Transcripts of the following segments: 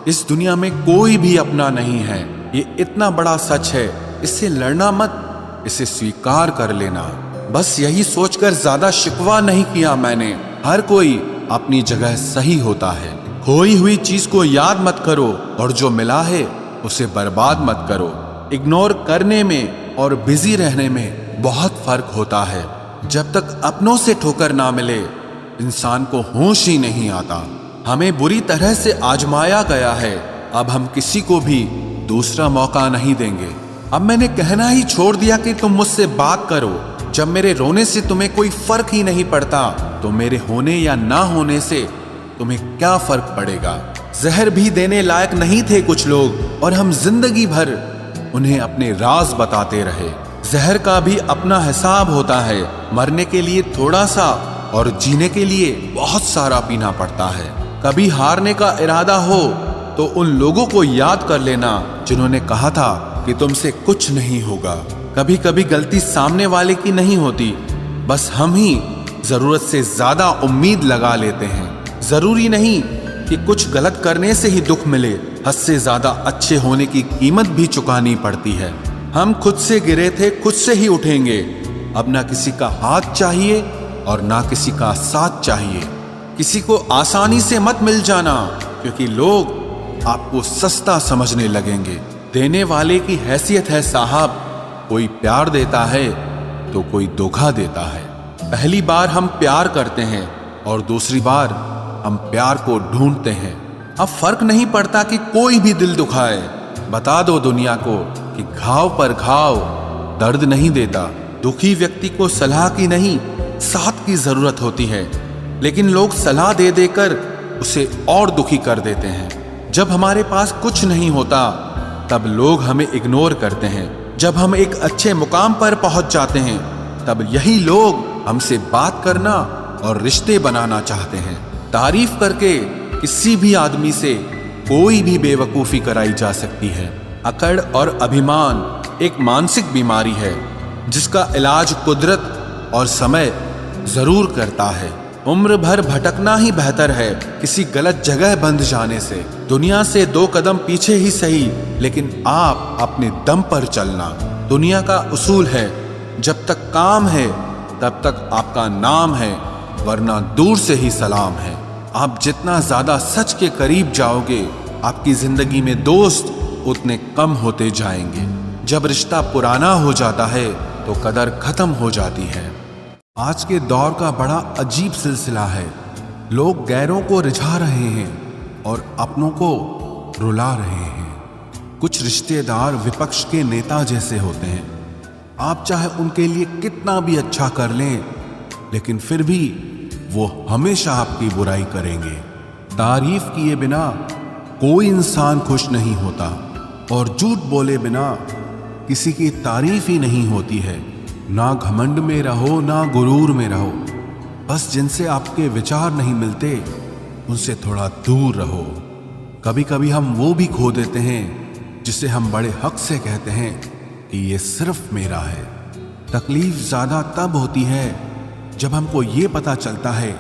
इस दुनिया में कोई भी अपना नहीं है। ये इतना बड़ा सच है, इससे लड़ना मत, इसे स्वीकार कर लेना। बस यही सोचकर ज्यादा शिकवा नहीं किया मैंने। हर कोई अपनी जगह सही होता है। खोई हुई चीज को याद मत करो और जो मिला है उसे बर्बाद मत करो। इग्नोर करने में और बिजी रहने में बहुत फर्क होता है। जब तक अपनों से ठोकर ना मिले इंसान को होश ही नहीं आता। हमें बुरी तरह से आजमाया गया है, अब हम किसी को भी दूसरा मौका नहीं देंगे। अब मैंने कहना ही छोड़ दिया कि तुम मुझसे बात करो। जब मेरे रोने से तुम्हें कोई फर्क ही नहीं पड़ता तो मेरे होने या ना होने से तुम्हें क्या फर्क पड़ेगा। जहर भी देने लायक नहीं थे कुछ लोग और हम जिंदगी भर उन्हें अपने राज बताते रहे। जहर का भी अपना हिसाब होता है। मरने के लिए थोड़ा सा और जीने के लिए बहुत सारा पीना पड़ता है। कभी हारने का इरादा हो तो उन लोगों को याद कर लेना जिन्होंने कहा था कि तुमसे कुछ नहीं होगा। कभी कभी गलती सामने वाले की नहीं होती, बस हम ही जरूरत से ज्यादा उम्मीद लगा लेते हैं। जरूरी नहीं कि कुछ गलत करने से ही दुख मिले। हद से ज्यादा अच्छे होने की कीमत भी चुकानी पड़ती है। हम खुद से गिरे थे, खुद से ही उठेंगे। अब ना किसी का हाथ चाहिए और ना किसी का साथ चाहिए। किसी को आसानी से मत मिल जाना, क्योंकि लोग आपको सस्ता समझने लगेंगे। देने वाले की हैसियत है साहब, कोई प्यार देता है तो कोई धोखा देता है। पहली बार हम प्यार करते हैं और दूसरी बार हम प्यार को ढूंढते हैं। अब फर्क नहीं पड़ता कि कोई भी दिल दुखाए। बता दो दुनिया को कि घाव पर घाव दर्द नहीं देता। दुखी व्यक्ति को सलाह की नहीं, साथ की जरूरत होती है, लेकिन लोग सलाह दे देकर उसे और दुखी कर देते हैं। जब हमारे पास कुछ नहीं होता तब लोग हमें इग्नोर करते हैं। जब हम एक अच्छे मुकाम पर पहुंच जाते हैं तब यही लोग हमसे बात करना और रिश्ते बनाना चाहते हैं। तारीफ करके किसी भी आदमी से कोई भी बेवकूफी कराई जा सकती है। अकड़ और अभिमान एक मानसिक बीमारी है जिसका इलाज कुदरत और समय जरूर करता है। उम्र भर भटकना ही बेहतर है किसी गलत जगह बंध जाने से। दुनिया से 2 कदम पीछे ही सही, लेकिन आप अपने दम पर चलना। दुनिया का उसूल है, जब तक काम है तब तक आपका नाम है, वरना दूर से ही सलाम है। आप जितना ज्यादा सच के करीब जाओगे, आपकी जिंदगी में दोस्त उतने कम होते जाएंगे। जब रिश्ता पुराना हो जाता है तो कदर खत्म हो जाती है। आज के दौर का बड़ा अजीब सिलसिला है। लोग गैरों को रिझा रहे हैं और अपनों को रुला रहे हैं। कुछ रिश्तेदार विपक्ष के नेता जैसे होते हैं। आप चाहे उनके लिए कितना भी अच्छा कर लें, लेकिन फिर भी वो हमेशा आपकी बुराई करेंगे। तारीफ किए बिना कोई इंसान खुश नहीं होता और झूठ बोले बिना किसी की तारीफ ही नहीं होती है। ना घमंड में रहो, ना गुरूर में रहो। बस जिनसे आपके विचार नहीं मिलते उनसे थोड़ा दूर रहो। कभी कभी हम वो भी खो देते हैं जिसे हम बड़े हक से कहते हैं कि ये सिर्फ मेरा है। तकलीफ ज्यादा तब होती है जब हमको ये पता चलता है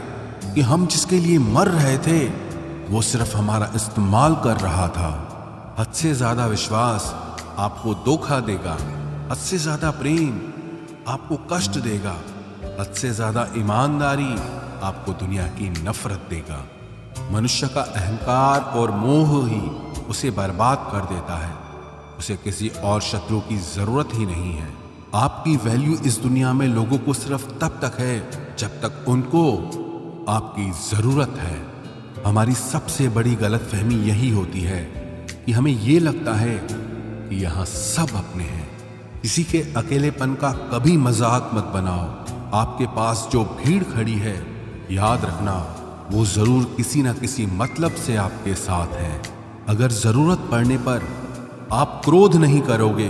कि हम जिसके लिए मर रहे थे वो सिर्फ हमारा इस्तेमाल कर रहा था। हद से ज्यादा विश्वास आपको धोखा देगा। हद से ज्यादा प्रेम आपको कष्ट देगा। हद से ज्यादा ईमानदारी आपको दुनिया की नफरत देगा। मनुष्य का अहंकार और मोह ही उसे बर्बाद कर देता है। उसे किसी और शत्रु की जरूरत ही नहीं है। आपकी वैल्यू इस दुनिया में लोगों को सिर्फ तब तक है जब तक उनको आपकी जरूरत है। हमारी सबसे बड़ी गलतफहमी यही होती है कि हमें ये लगता है कि यहाँ सब अपने हैं। किसी के अकेलेपन का कभी मजाक मत बनाओ। आपके पास जो भीड़ खड़ी है, याद रखना वो जरूर किसी न किसी मतलब से आपके साथ है। अगर जरूरत पड़ने पर आप क्रोध नहीं करोगे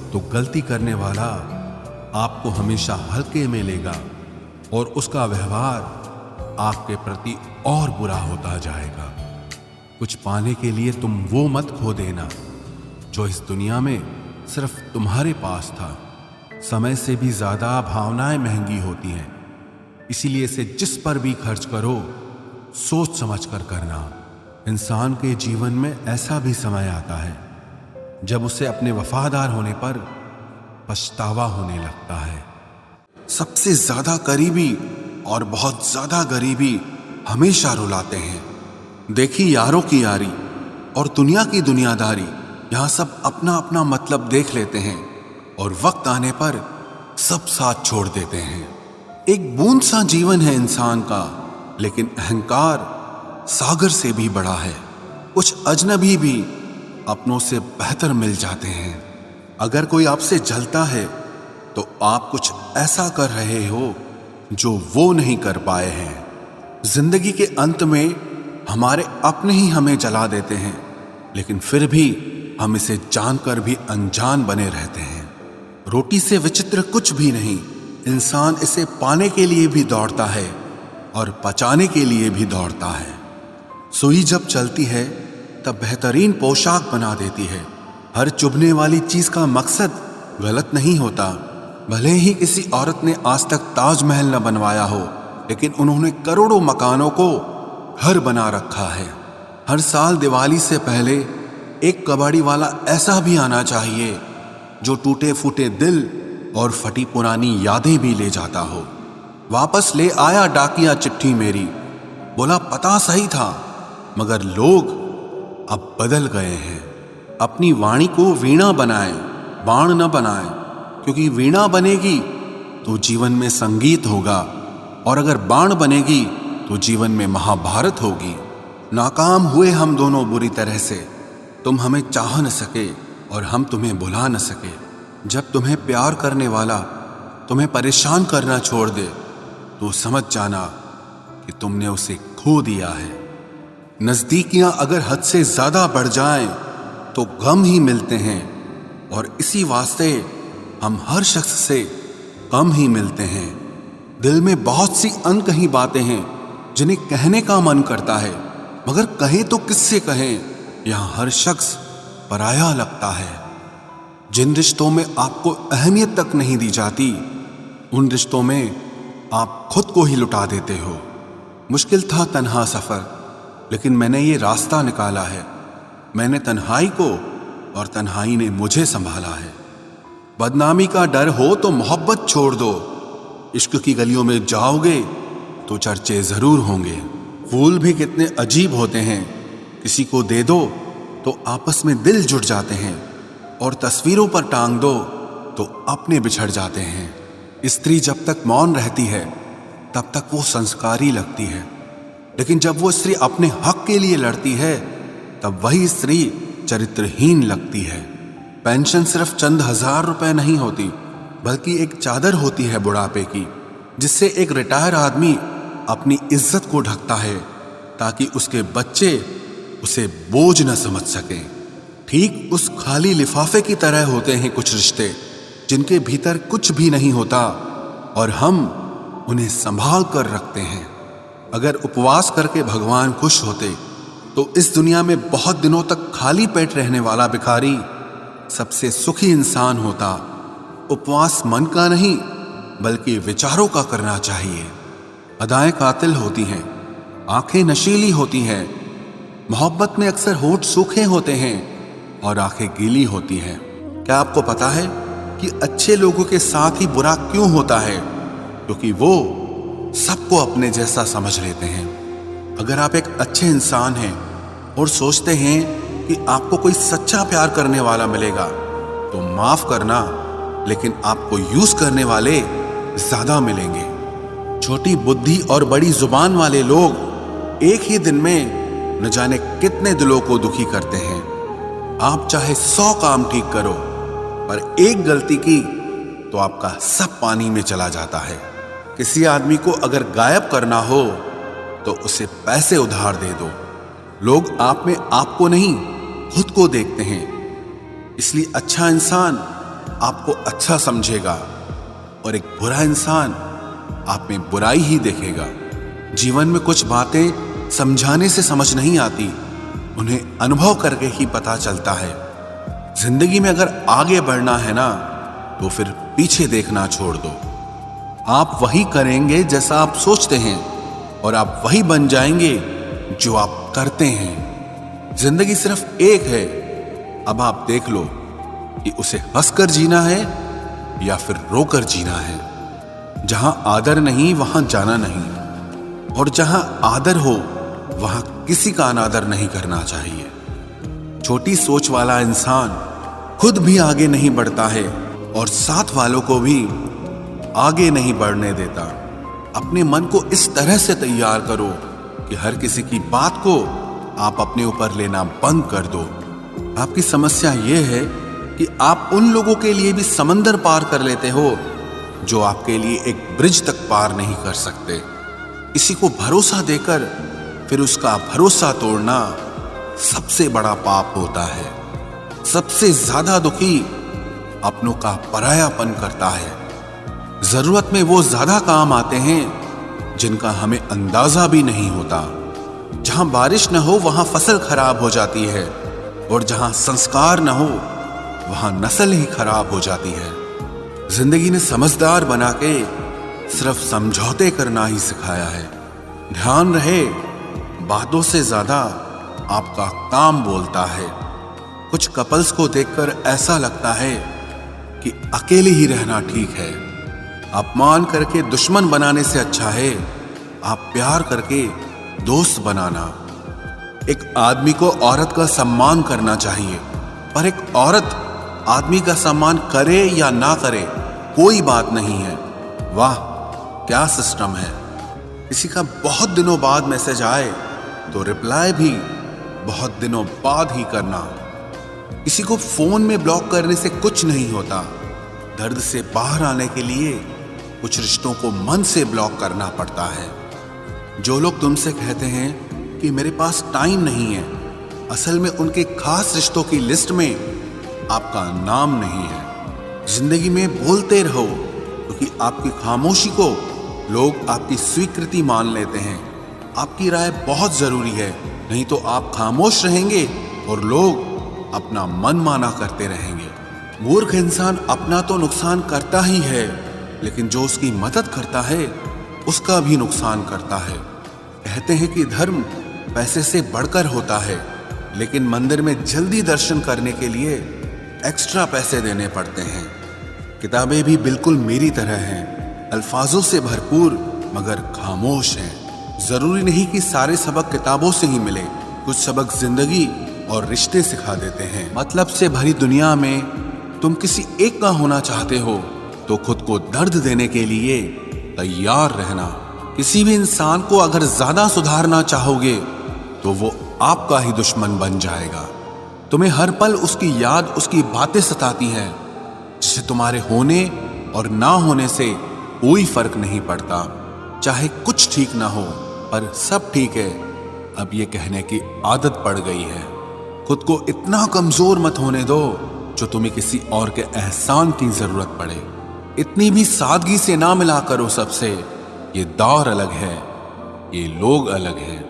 तो गलती करने वाला आपको हमेशा हल्के में लेगा और उसका व्यवहार आपके प्रति और बुरा होता जाएगा। कुछ पाने के लिए तुम वो मत खो देना जो इस दुनिया में सिर्फ तुम्हारे पास था। समय से भी ज्यादा भावनाएं महंगी होती हैं, इसीलिए इसे जिस पर भी खर्च करो सोच समझ कर करना। इंसान के जीवन में ऐसा भी समय आता है जब उसे अपने वफादार होने पर पछतावा होने लगता है। सबसे ज्यादा करीबी और बहुत ज्यादा गरीबी हमेशा रुलाते हैं। देखी यारों की यारी और दुनिया की दुनियादारी, यहाँ सब अपना अपना मतलब देख लेते हैं और वक्त आने पर सब साथ छोड़ देते हैं। एक बूंद सा जीवन है इंसान का, लेकिन अहंकार सागर से भी बड़ा है। कुछ अजनबी भी अपनों से बेहतर मिल जाते हैं। अगर कोई आपसे जलता है तो आप कुछ ऐसा कर रहे हो जो वो नहीं कर पाए हैं। जिंदगी के अंत में हमारे अपने ही हमें जला देते हैं, लेकिन फिर भी हम इसे जानकर भी अनजान बने रहते हैं। रोटी से विचित्र कुछ भी नहीं। इंसान इसे पाने के लिए भी दौड़ता है और पचाने के लिए भी दौड़ता है। सुई जब चलती है तब बेहतरीन पोशाक बना देती है। हर चुभने वाली चीज का मकसद गलत नहीं होता। भले ही किसी औरत ने आज तक ताजमहल न बनवाया हो, लेकिन उन्होंने करोड़ों मकानों को घर बना रखा है। हर साल दिवाली से पहले एक कबाड़ी वाला ऐसा भी आना चाहिए जो टूटे फूटे दिल और फटी पुरानी यादें भी ले जाता हो। वापस ले आया डाकिया चिट्ठी मेरी, बोला पता सही था मगर लोग अब बदल गए हैं। अपनी वाणी को वीणा बनाए, बाण न बनाए, क्योंकि वीणा बनेगी तो जीवन में संगीत होगा और अगर बाण बनेगी तो जीवन में महाभारत होगी। नाकाम हुए हम दोनों बुरी तरह से। तुम हमें चाह न सके और हम तुम्हें भुला न सके। जब तुम्हें प्यार करने वाला तुम्हें परेशान करना छोड़ दे तो समझ जाना कि तुमने उसे खो दिया है। नजदीकियां अगर हद से ज्यादा बढ़ जाएं तो गम ही मिलते हैं, और इसी वास्ते हम हर शख्स से कम ही मिलते हैं। दिल में बहुत सी अनकही बातें हैं जिन्हें कहने का मन करता है, मगर कहें तो किससे कहें। यहां हर शख्स पराया लगता है। जिन रिश्तों में आपको अहमियत तक नहीं दी जाती, उन रिश्तों में आप खुद को ही लुटा देते हो। मुश्किल था तन्हा सफर, लेकिन मैंने ये रास्ता निकाला है। मैंने तन्हाई को और तन्हाई ने मुझे संभाला है। बदनामी का डर हो तो मोहब्बत छोड़ दो। इश्क की गलियों में जाओगे तो चर्चे जरूर होंगे। फूल भी कितने अजीब होते हैं, किसी को दे दो तो आपस में दिल जुट जाते हैं, और तस्वीरों पर टांग दो तो अपने बिछड़ जाते हैं। स्त्री जब तक मौन रहती है तब तक वो संस्कारी लगती है, लेकिन जब वो स्त्री अपने हक के लिए लड़ती है तब वही स्त्री चरित्रहीन लगती है। पेंशन सिर्फ चंद हजार रुपए नहीं होती, बल्कि एक चादर होती है बुढ़ापे की, जिससे एक रिटायर आदमी अपनी इज्जत को ढकता है ताकि उसके बच्चे उसे बोझ न समझ सकें। ठीक उस खाली लिफाफे की तरह होते हैं कुछ रिश्ते जिनके भीतर कुछ भी नहीं होता और हम उन्हें संभाल कर रखते हैं। अगर उपवास करके भगवान खुश होते तो इस दुनिया में बहुत दिनों तक खाली पेट रहने वाला भिखारी सबसे सुखी इंसान होता। उपवास मन का नहीं बल्कि विचारों का करना चाहिए। अदाएं कातिल होती हैं, आंखें नशीली होती हैं। मोहब्बत में अक्सर होठ सूखे होते हैं और आंखें गीली होती हैं। क्या आपको पता है कि अच्छे लोगों के साथ ही बुरा क्यों होता है? क्योंकि वो सबको अपने जैसा समझ लेते हैं। अगर आप एक अच्छे इंसान हैं और सोचते हैं कि आपको कोई सच्चा प्यार करने वाला मिलेगा तो माफ करना, लेकिन आपको यूज करने वाले ज्यादा मिलेंगे। छोटी बुद्धि और बड़ी जुबान वाले लोग एक ही दिन में न जाने कितने दिलों को दुखी करते हैं। आप चाहे 100 काम ठीक करो, पर एक गलती की तो आपका सब पानी में चला जाता है। किसी आदमी को अगर गायब करना हो तो उसे पैसे उधार दे दो। लोग आप में आपको नहीं खुद को देखते हैं, इसलिए अच्छा इंसान आपको अच्छा समझेगा और एक बुरा इंसान आप में बुराई ही देखेगा। जीवन में कुछ बातें समझाने से समझ नहीं आती, उन्हें अनुभव करके ही पता चलता है। जिंदगी में अगर आगे बढ़ना है ना तो फिर पीछे देखना छोड़ दो। आप वही करेंगे जैसा आप सोचते हैं और आप वही बन जाएंगे जो आप करते हैं। जिंदगी सिर्फ एक है। अब आप देख लो कि उसे हंसकर जीना है या फिर रोकर जीना है। जहां आदर नहीं वहां जाना नहीं, और जहां आदर हो वहां किसी का अनादर नहीं करना चाहिए। छोटी सोच वाला इंसान खुद भी आगे नहीं बढ़ता है और साथ वालों को भी आगे नहीं बढ़ने देता। अपने मन को इस तरह से तैयार करो कि हर किसी की बात को आप अपने ऊपर लेना बंद कर दो। आपकी समस्या यह है कि आप उन लोगों के लिए भी समंदर पार कर लेते हो जो आपके लिए एक ब्रिज तक पार नहीं कर सकते। किसी को भरोसा देकर फिर उसका भरोसा तोड़ना सबसे बड़ा पाप होता है। सबसे ज्यादा दुखी अपनों का परायापन करता है। जरूरत में वो ज्यादा काम आते हैं जिनका हमें अंदाजा भी नहीं होता। जहां बारिश न हो वहां फसल खराब हो जाती है, और जहां संस्कार न हो वहां नस्ल ही खराब हो जाती है। जिंदगी ने समझदार बना के सिर्फ समझौते करना ही सिखाया है। ध्यान रहे, बातों से ज्यादा आपका काम बोलता है। कुछ कपल्स को देखकर ऐसा लगता है कि अकेले ही रहना ठीक है। अपमान करके दुश्मन बनाने से अच्छा है आप प्यार करके दोस्त बनाना। एक आदमी को औरत का सम्मान करना चाहिए, पर एक औरत आदमी का सम्मान करे या ना करे कोई बात नहीं है। वाह क्या सिस्टम है। किसी का बहुत दिनों बाद मैसेज आए तो रिप्लाई भी बहुत दिनों बाद ही करना। किसी को फोन में ब्लॉक करने से कुछ नहीं होता। दर्द से बाहर आने के लिए कुछ रिश्तों को मन से ब्लॉक करना पड़ता है। जो लोग तुमसे कहते हैं कि मेरे पास टाइम नहीं है, असल में उनके खास रिश्तों की लिस्ट में आपका नाम नहीं है। जिंदगी में बोलते रहो, क्योंकि आपकी खामोशी को लोग आपकी स्वीकृति मान लेते हैं। आपकी राय बहुत जरूरी है, नहीं तो आप खामोश रहेंगे और लोग अपना मन माना करते रहेंगे। मूर्ख इंसान अपना तो नुकसान करता ही है, लेकिन जो उसकी मदद करता है उसका भी नुकसान करता है। कहते हैं कि धर्म पैसे से बढ़कर होता है, लेकिन मंदिर में जल्दी दर्शन करने के लिए एक्स्ट्रा पैसे देने पड़ते हैं। किताबें भी बिल्कुल मेरी तरह हैं, अल्फाजों से भरपूर मगर खामोश हैं। जरूरी नहीं कि सारे सबक किताबों से ही मिले, कुछ सबक जिंदगी और रिश्ते सिखा देते हैं। मतलब से भरी दुनिया में तुम किसी एक का होना चाहते हो तो खुद को दर्द देने के लिए तैयार रहना। किसी भी इंसान को अगर ज्यादा सुधारना चाहोगे तो वो आपका ही दुश्मन बन जाएगा। तुम्हें हर पल उसकी याद, उसकी बातें सताती हैं, जिसे तुम्हारे होने और ना होने से कोई फर्क नहीं पड़ता। चाहे कुछ ठीक ना हो पर सब ठीक है, अब ये कहने की आदत पड़ गई है। खुद को इतना कमजोर मत होने दो जो तुम्हें किसी और के एहसान की जरूरत पड़े। इतनी भी सादगी से ना मिला करो सबसे। ये दौर अलग है, ये लोग अलग हैं।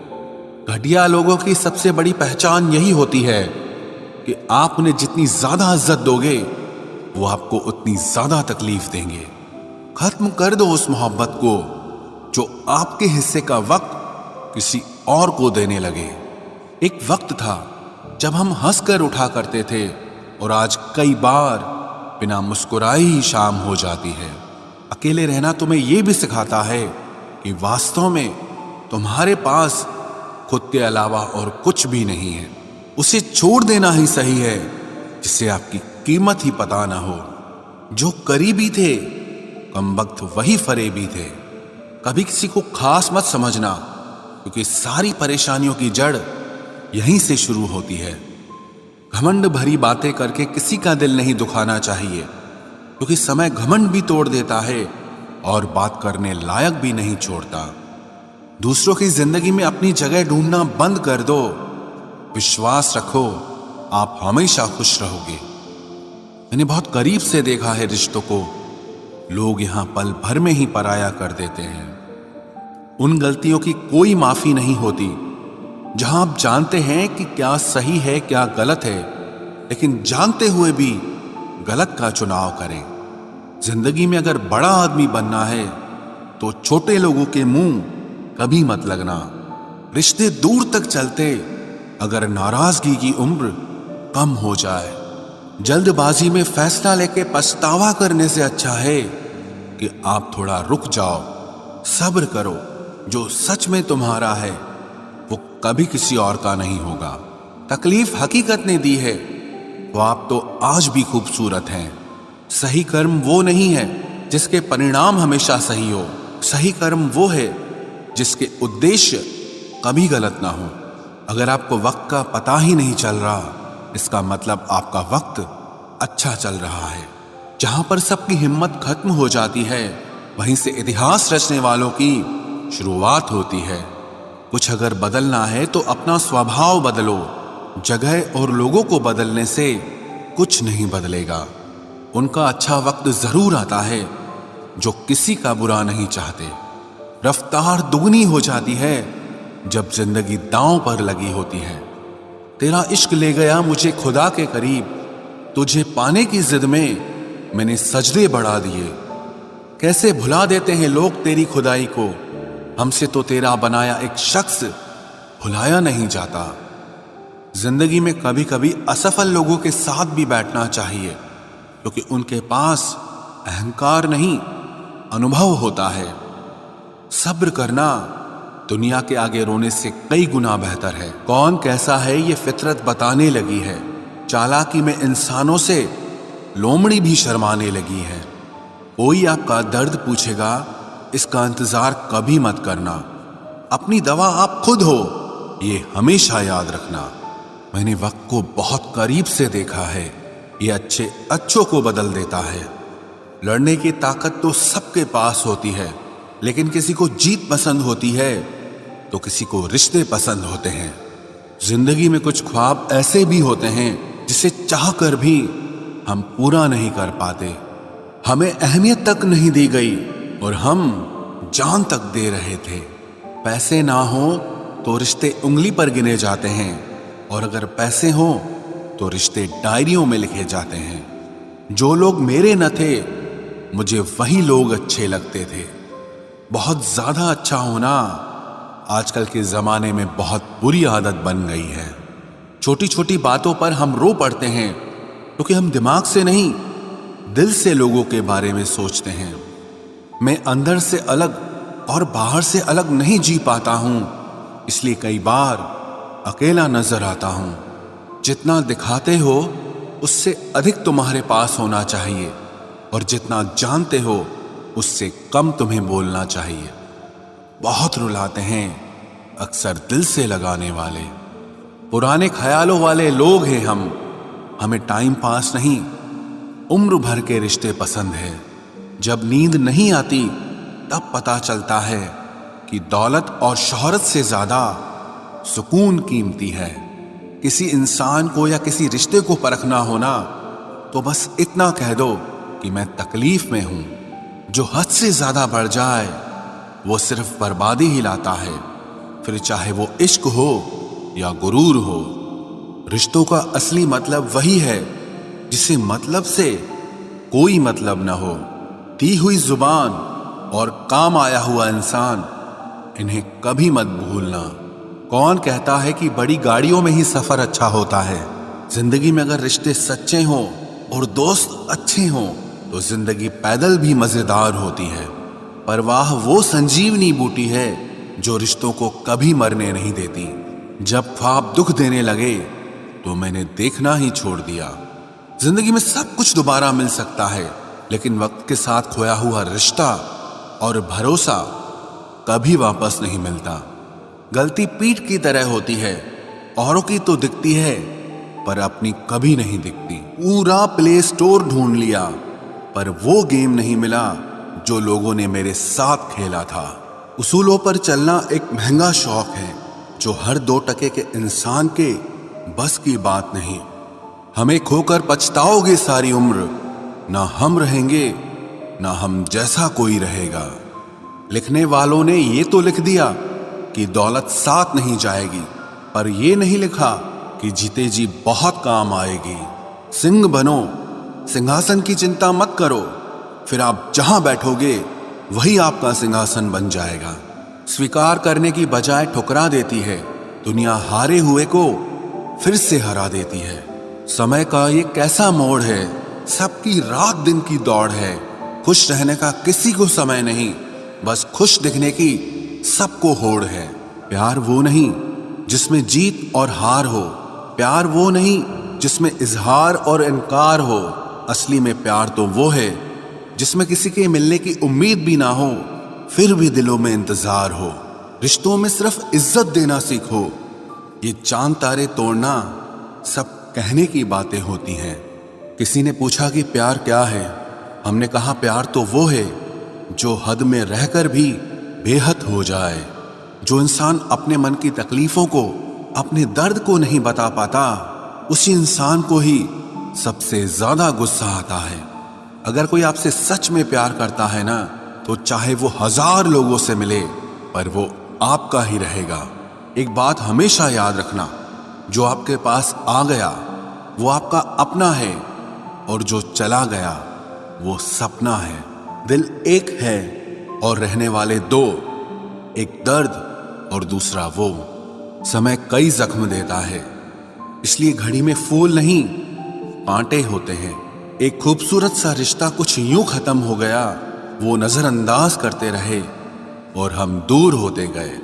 घटिया लोगों की सबसे बड़ी पहचान यही होती है कि आप उन्हें जितनी ज्यादा इज्जत दोगे वो आपको उतनी ज्यादा तकलीफ देंगे। खत्म कर दो उस मोहब्बत को जो आपके हिस्से का वक्त किसी और को देने लगे। एक वक्त था जब हम हंसकर उठा करते थे, और आज कई बार बिना मुस्कुराए ही शाम हो जाती है। अकेले रहना तुम्हें यह भी सिखाता है कि वास्तव में तुम्हारे पास खुद के अलावा और कुछ भी नहीं है। उसे छोड़ देना ही सही है जिसे आपकी कीमत ही पता ना हो। जो करीबी थे कमबख्त वही फरेबी थे। कभी किसी को खास मत समझना, क्योंकि सारी परेशानियों की जड़ यहीं से शुरू होती है। घमंड भरी बातें करके किसी का दिल नहीं दुखाना चाहिए, क्योंकि समय घमंड भी तोड़ देता है और बात करने लायक भी नहीं छोड़ता। दूसरों की जिंदगी में अपनी जगह ढूंढना बंद कर दो। विश्वास रखो, आप हमेशा खुश रहोगे। मैंने बहुत करीब से देखा है रिश्तों को, लोग यहां पल भर में ही पराया कर देते हैं। उन गलतियों की कोई माफी नहीं होती जहां आप जानते हैं कि क्या सही है क्या गलत है, लेकिन जानते हुए भी गलत का चुनाव करें। जिंदगी में अगर बड़ा आदमी बनना है तो छोटे लोगों के मुंह कभी मत लगना। रिश्ते दूर तक चलते अगर नाराजगी की उम्र कम हो जाए। जल्दबाजी में फैसला लेके पछतावा करने से अच्छा है कि आप थोड़ा रुक जाओ, सब्र करो। जो सच में तुम्हारा है वो कभी किसी और का नहीं होगा। तकलीफ हकीकत ने दी है, वो आप तो आज भी खूबसूरत हैं। सही कर्म वो नहीं है जिसके परिणाम हमेशा सही हो। सही कर्म वो है जिसके उद्देश्य कभी गलत ना हो। अगर आपको वक्त का पता ही नहीं चल रहा, इसका मतलब आपका वक्त अच्छा चल रहा है। जहां पर सबकी हिम्मत खत्म हो जाती है, वहीं से इतिहास रचने वालों की शुरुआत होती है। कुछ अगर बदलना है तो अपना स्वभाव बदलो। जगह और लोगों को बदलने से कुछ नहीं बदलेगा। उनका अच्छा वक्त जरूर आता है जो किसी का बुरा नहीं चाहते। रफ्तार दुगनी हो जाती है जब जिंदगी दांव पर लगी होती है। तेरा इश्क ले गया मुझे खुदा के करीब, तुझे पाने की जिद में मैंने सजदे बढ़ा दिए। कैसे भुला देते हैं लोग तेरी खुदाई को, हमसे तो तेरा बनाया एक शख्स भुलाया नहीं जाता। जिंदगी में कभी कभी असफल लोगों के साथ भी बैठना चाहिए, क्योंकि उनके पास अहंकार नहीं अनुभव होता है। सब्र करना दुनिया के आगे रोने से कई गुना बेहतर है। कौन कैसा है ये फितरत बताने लगी है। चालाकी में इंसानों से लोमड़ी भी शर्माने लगी है। कोई आपका दर्द पूछेगा, इसका इंतजार कभी मत करना। अपनी दवा आप खुद हो, ये हमेशा याद रखना। मैंने वक्त को बहुत करीब से देखा है, ये अच्छे अच्छों को बदल देता है। लड़ने की ताकत तो सबके पास होती है, लेकिन किसी को जीत पसंद होती है तो किसी को रिश्ते पसंद होते हैं। जिंदगी में कुछ ख्वाब ऐसे भी होते हैं जिसे चाह कर भी हम पूरा नहीं कर पाते। हमें अहमियत तक नहीं दी गई और हम जान तक दे रहे थे। पैसे ना हो तो रिश्ते उंगली पर गिने जाते हैं, और अगर पैसे हो तो रिश्ते डायरियों में लिखे जाते हैं। जो लोग मेरे न थे, मुझे वही लोग अच्छे लगते थे। बहुत ज्यादा अच्छा होना आजकल के जमाने में बहुत बुरी आदत बन गई है। छोटी छोटी बातों पर हम रो पड़ते हैं, क्योंकि हम दिमाग से नहीं दिल से लोगों के बारे में सोचते हैं। मैं अंदर से अलग और बाहर से अलग नहीं जी पाता हूं, इसलिए कई बार अकेला नजर आता हूं। जितना दिखाते हो उससे अधिक तुम्हारे पास होना चाहिए, और जितना जानते हो उससे कम तुम्हें बोलना चाहिए। बहुत रुलाते हैं अक्सर दिल से लगाने वाले। पुराने ख्यालों वाले लोग हैं हम। हमें टाइम पास नहीं, उम्र भर के रिश्ते पसंद है। जब नींद नहीं आती तब पता चलता है कि दौलत और शोहरत से ज्यादा सुकून कीमती है। किसी इंसान को या किसी रिश्ते को परखना होना तो बस इतना कह दो कि मैं तकलीफ में हूं। जो हद से ज्यादा बढ़ जाए वो सिर्फ बर्बादी ही लाता है, फिर चाहे वो इश्क हो या गुरूर हो। रिश्तों का असली मतलब वही है जिसे मतलब से कोई मतलब न हो। दी हुई जुबान और काम आया हुआ इंसान, इन्हें कभी मत भूलना। कौन कहता है कि बड़ी गाड़ियों में ही सफर अच्छा होता है। जिंदगी में अगर रिश्ते सच्चे हों और दोस्त अच्छे हों तो जिंदगी पैदल भी मजेदार होती है। परवाह वो संजीवनी बूटी है जो रिश्तों को कभी मरने नहीं देती। जब ख्वाब दुख देने लगे तो मैंने देखना ही छोड़ दिया। जिंदगी में सब कुछ दोबारा मिल सकता है, लेकिन वक्त के साथ खोया हुआ रिश्ता और भरोसा कभी वापस नहीं मिलता। गलती पीठ की तरह होती है, औरों की तो दिखती है पर अपनी कभी नहीं दिखती। पूरा प्ले स्टोर ढूंढ लिया पर वो गेम नहीं मिला जो लोगों ने मेरे साथ खेला था। उसूलों पर चलना एक महंगा शौक है जो हर 2 टके के इंसान के बस की बात नहीं। हमें खोकर पछताओगे सारी उम्र, ना हम रहेंगे ना हम जैसा कोई रहेगा। लिखने वालों ने ये तो लिख दिया कि दौलत साथ नहीं जाएगी, पर ये नहीं लिखा कि जीते जी बहुत काम आएगी। सिंह बनो, सिंहासन की चिंता मत करो, फिर आप जहां बैठोगे वही आपका सिंहासन बन जाएगा। स्वीकार करने की बजाय ठुकरा देती है। दुनिया हारे हुए को फिर से हरा देती है। समय का ये कैसा मोड़ है, सबकी रात दिन की दौड़ है। खुश रहने का किसी को समय नहीं, बस खुश दिखने की सबको होड़ है। प्यार वो नहीं जिसमें जीत और हार हो, प्यार वो नहीं जिसमें इजहार और इनकार हो। असली में प्यार तो वो है जिसमें किसी के मिलने की उम्मीद भी ना हो, फिर भी दिलों में इंतजार हो। रिश्तों में सिर्फ इज्जत देना सीखो, ये चांद तारे तोड़ना सब कहने की बातें होती हैं। किसी ने पूछा कि प्यार क्या है, हमने कहा प्यार तो वो है जो हद में रहकर भी बेहद हो जाए। जो इंसान अपने मन की तकलीफों को, अपने दर्द को नहीं बता पाता, उसी इंसान को ही सबसे ज्यादा गुस्सा आता है। अगर कोई आपसे सच में प्यार करता है ना, तो चाहे वो 1000 लोगों से मिले, पर वो आपका ही रहेगा। एक बात हमेशा याद रखना, जो आपके पास आ गया वो आपका अपना है, और जो चला गया वो सपना है। दिल एक है और रहने वाले दो, एक दर्द और दूसरा वो। समय कई जख्म देता है, इसलिए घड़ी में फूल नहीं कांटे होते हैं। एक खूबसूरत सा रिश्ता कुछ यूं खत्म हो गया, वो नजरअंदाज करते रहे और हम दूर होते गए।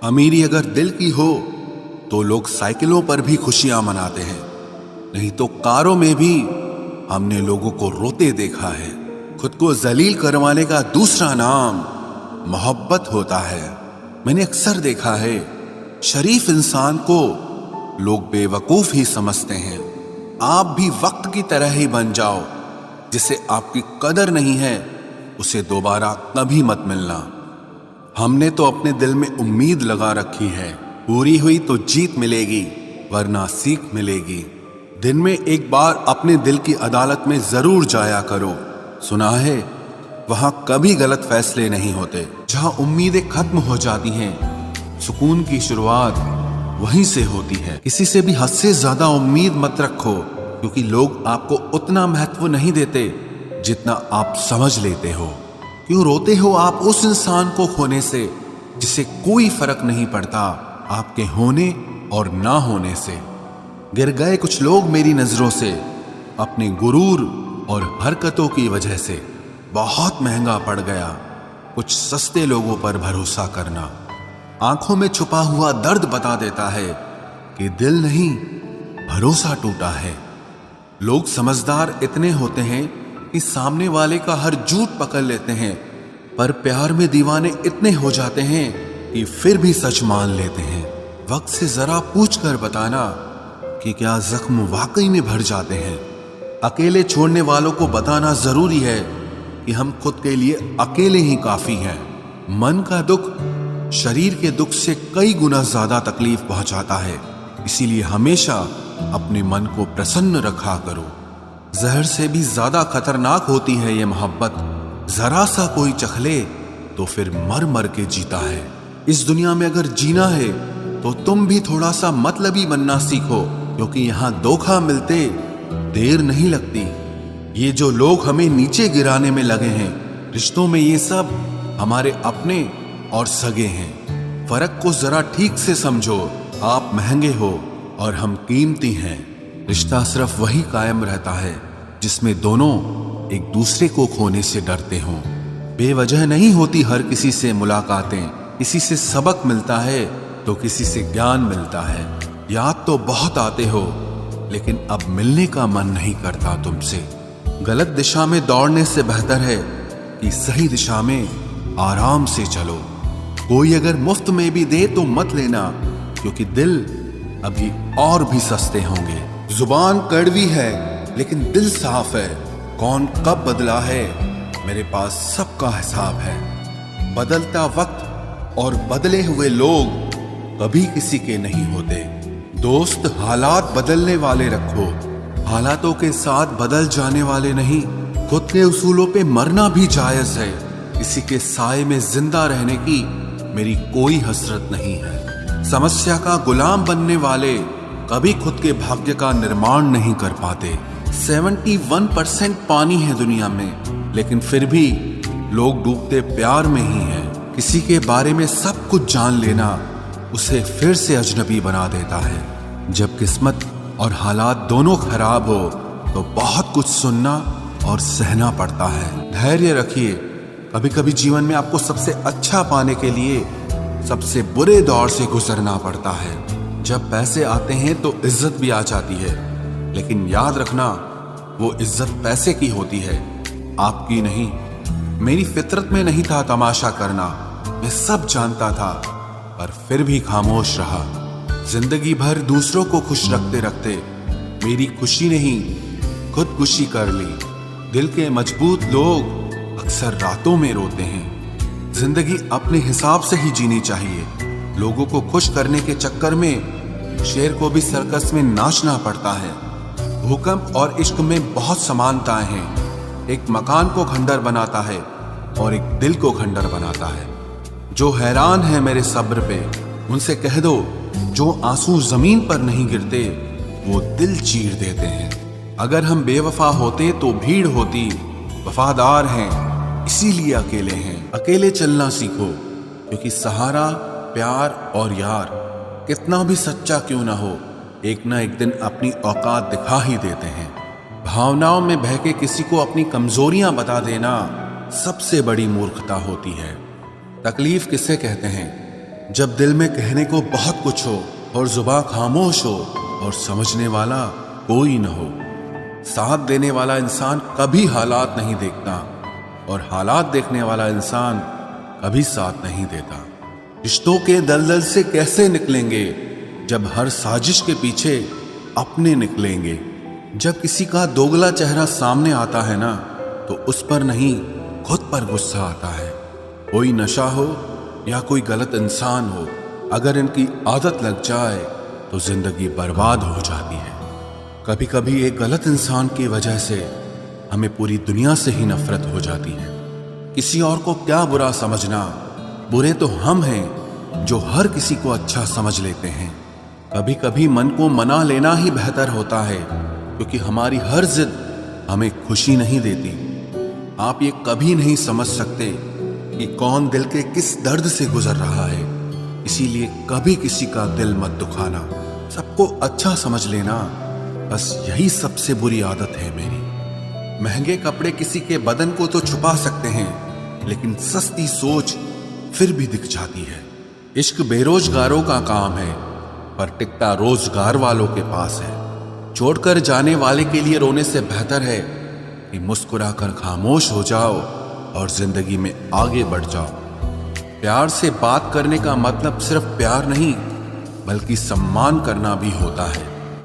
अमीरी अगर दिल की हो तो लोग साइकिलों पर भी खुशियां मनाते हैं, नहीं तो कारों में भी हमने लोगों को रोते देखा है। खुद को जलील करवाने का दूसरा नाम मोहब्बत होता है। मैंने अक्सर देखा है, शरीफ इंसान को लोग बेवकूफ ही समझते हैं। आप भी वक्त की तरह ही बन जाओ, जिसे आपकी कदर नहीं है उसे दोबारा कभी मत मिलना। हमने तो अपने दिल में उम्मीद लगा रखी है, पूरी हुई तो जीत मिलेगी वरना सीख मिलेगी। दिन में एक बार अपने दिल की अदालत में जरूर जाया करो। सुना है वहां कभी गलत फैसले नहीं होते। जहां उम्मीदें खत्म हो जाती हैं, सुकून की शुरुआत वहीं से होती है। किसी से भी हद से ज्यादा उम्मीद मत रखो, क्योंकि लोग आपको उतना महत्व नहीं देते जितना आप समझ लेते हो। क्यों रोते हो आप उस इंसान को खोने से जिसे कोई फर्क नहीं पड़ता आपके होने और ना होने से। गिर गए कुछ लोग मेरी नजरों से अपने गुरूर और हरकतों की वजह से। बहुत महंगा पड़ गया कुछ सस्ते लोगों पर भरोसा करना। आंखों में छुपा हुआ दर्द बता देता है कि दिल नहीं, भरोसा टूटा है। लोग समझदार इतने होते हैं कि सामने वाले का हर झूठ पकड़ लेते हैं, पर प्यार में दीवाने इतने हो जाते हैं कि फिर भी सच मान लेते हैं। वक्त से जरा पूछ कर बताना कि क्या जख्म वाकई में भर जाते हैं। अकेले छोड़ने वालों को बताना जरूरी है कि हम खुद के लिए अकेले ही काफी हैं। मन का दुख शरीर के दुख से कई गुना ज्यादा तकलीफ पहुंचाता है, इसीलिए हमेशा अपने मन को प्रसन्न रखा करो। जहर से भी ज्यादा खतरनाक होती है ये मोहब्बत। जरा सा कोई चखले तो फिर मर मर के जीता है। इस दुनिया में अगर जीना है तो तुम भी थोड़ा सा मतलबी बनना सीखो, क्योंकि यहाँ धोखा मिलते देर नहीं लगती। ये जो लोग हमें नीचे गिराने में लगे हैं, रिश्तों में ये सब हमारे अपने और सगे हैं। फर्क को जरा ठीक से समझो। आप महंगे हो और हम कीमती हैं। रिश्ता सिर्फ वही कायम रहता है जिसमें दोनों एक दूसरे को खोने से डरते हों। बेवजह नहीं होती हर किसी से मुलाकातें। किसी से सबक मिलता है तो किसी से ज्ञान मिलता है। याद तो बहुत आते हो, लेकिन अब मिलने का मन नहीं करता तुमसे। गलत दिशा में दौड़ने से बेहतर है कि सही दिशा में आराम से चलो। कोई अगर मुफ्त में भी दे तो मत लेना, क्योंकि दिल अभी और भी सस्ते होंगे। जुबान कड़वी है लेकिन दिल साफ है। कौन कब बदला है मेरे पास सबका हिसाब है। बदलता वक्त और बदले हुए लोग कभी किसी के नहीं होते। दोस्त हालात बदलने वाले रखो, हालातों के साथ बदल जाने वाले नहीं। खुद के उसूलों पे मरना भी जायज है। किसी के साए में जिंदा रहने की मेरी कोई हसरत नहीं है। समस्या का गुलाम बनने वाले कभी खुद के भाग्य का निर्माण नहीं कर पाते। 71% पानी है दुनिया में, लेकिन फिर भी लोग डूबते प्यार में ही हैं। किसी के बारे में सब कुछ जान लेना उसे फिर से अजनबी बना देता है। जब किस्मत और हालात दोनों खराब हो तो बहुत कुछ सुनना और सहना पड़ता है। धैर्य रखिए, कभी कभी जीवन में आपको सबसे अच्छा पाने के लिए सबसे बुरे दौर से गुजरना पड़ता है। जब पैसे आते हैं तो इज्जत भी आ जाती है, लेकिन याद रखना वो इज्जत पैसे की होती है, आपकी नहीं। मेरी फितरत में नहीं था तमाशा करना, मैं सब जानता था, पर फिर भी खामोश रहा। जिंदगी भर दूसरों को खुश रखते रखते मेरी खुशी नहीं खुदकुशी कर ली। दिल के मजबूत लोग अक्सर रातों में रोते हैं। जिंदगी अपने हिसाब से ही जीनी चाहिए। लोगों को खुश करने के चक्कर में शेर को भी सर्कस में नाचना पड़ता है। भूकंप और इश्क में बहुत समानताएं हैं। एक मकान को खंडर बनाता है और एक दिल को खंडर बनाता है। जो हैरान है मेरे सब्र पे, उनसे कह दो जो आंसू जमीन पर नहीं गिरते वो दिल चीर देते हैं। अगर हम बेवफा होते तो भीड़ होती, वफादार हैं इसीलिए अकेले हैं। अकेले चलना सीखो, क्योंकि सहारा प्यार और यार कितना भी सच्चा क्यों ना हो, एक ना एक दिन अपनी औकात दिखा ही देते हैं। भावनाओं में बह के किसी को अपनी कमजोरियां बता देना सबसे बड़ी मूर्खता होती है। तकलीफ किसे कहते हैं? जब दिल में कहने को बहुत कुछ हो और जुबान खामोश हो और समझने वाला कोई न हो। साथ देने वाला इंसान कभी हालात नहीं देखता और हालात देखने वाला इंसान कभी साथ नहीं देता। रिश्तों के दलदल से कैसे निकलेंगे जब हर साजिश के पीछे अपने निकलेंगे। जब किसी का दोगला चेहरा सामने आता है ना, तो उस पर नहीं खुद पर गुस्सा आता है। कोई नशा हो या कोई गलत इंसान हो, अगर इनकी आदत लग जाए तो जिंदगी बर्बाद हो जाती है। कभी कभी एक गलत इंसान की वजह से हमें पूरी दुनिया से ही नफरत हो जाती है। किसी और को क्या बुरा समझना, बुरे तो हम हैं जो हर किसी को अच्छा समझ लेते हैं। कभी कभी मन को मना लेना ही बेहतर होता है, क्योंकि हमारी हर जिद हमें खुशी नहीं देती। आप ये कभी नहीं समझ सकते कि कौन दिल के किस दर्द से गुजर रहा है, इसीलिए कभी किसी का दिल मत दुखाना। सबको अच्छा समझ लेना, बस यही सबसे बुरी आदत है मेरी। महंगे कपड़े किसी के बदन को तो छुपा सकते हैं, लेकिन सस्ती सोच फिर भी दिख जाती है। इश्क बेरोजगारों का काम है, पर टिकता रोजगार वालों के पास है। छोड़कर जाने वाले के लिए रोने से बेहतर है कि मुस्कुराकर खामोश हो जाओ और जिंदगी में आगे बढ़ जाओ। प्यार से बात करने का मतलब सिर्फ प्यार नहीं, बल्कि सम्मान करना भी होता है।